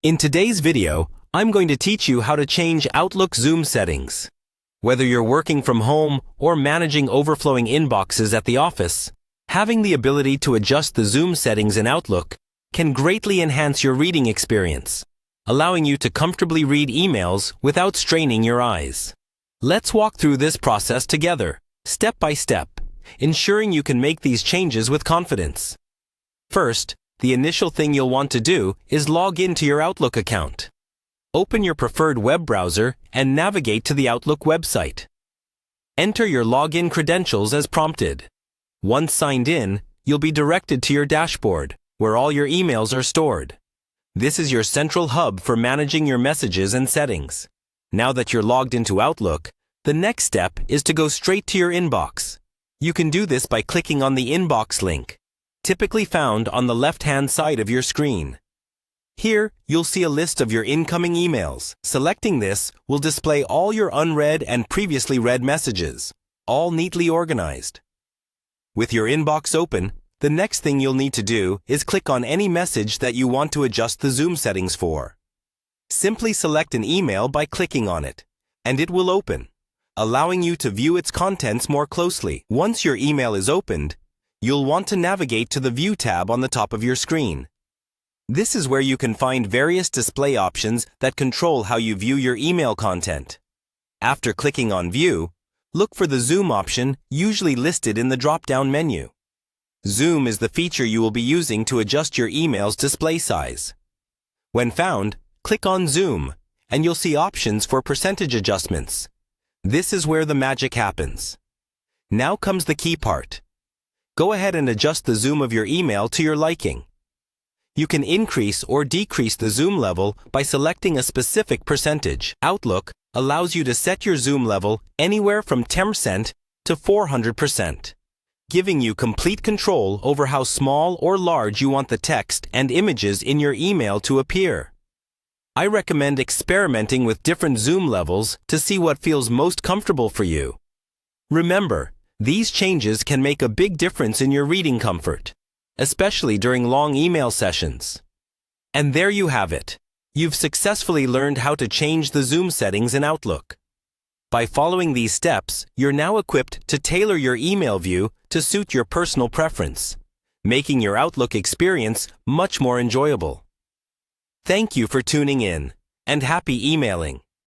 In today's video, I'm going to teach you how to change Outlook Zoom settings. Whether you're working from home or managing overflowing inboxes at the office, having the ability to adjust the Zoom settings in Outlook can greatly enhance your reading experience, allowing you to comfortably read emails without straining your eyes. Let's walk through this process together, step by step, ensuring you can make these changes with confidence. First, the initial thing you'll want to do is log into your Outlook account. Open your preferred web browser and navigate to the Outlook website. Enter your login credentials as prompted. Once signed in, you'll be directed to your dashboard, where all your emails are stored. This is your central hub for managing your messages and settings. Now that you're logged into Outlook, the next step is to go straight to your inbox. You can do this by clicking on the inbox link, typically found on the left-hand side of your screen. Here, you'll see a list of your incoming emails. Selecting this will display all your unread and previously read messages, all neatly organized. With your inbox open, the next thing you'll need to do is click on any message that you want to adjust the Zoom settings for. Simply select an email by clicking on it, and it will open, allowing you to view its contents more closely. Once your email is opened, you'll want to navigate to the View tab on the top of your screen. This is where you can find various display options that control how you view your email content. After clicking on View, look for the Zoom option, usually listed in the drop-down menu. Zoom is the feature you will be using to adjust your email's display size. When found, click on Zoom, and you'll see options for percentage adjustments. This is where the magic happens. Now comes the key part. Go ahead and adjust the zoom of your email to your liking. You can increase or decrease the zoom level by selecting a specific percentage. Outlook allows you to set your zoom level anywhere from 10% to 400%, giving you complete control over how small or large you want the text and images in your email to appear. I recommend experimenting with different zoom levels to see what feels most comfortable for you. Remember, these changes can make a big difference in your reading comfort, especially during long email sessions. And there you have it. You've successfully learned how to change the Zoom settings in Outlook. By following these steps, you're now equipped to tailor your email view to suit your personal preference, making your Outlook experience much more enjoyable. Thank you for tuning in, and happy emailing.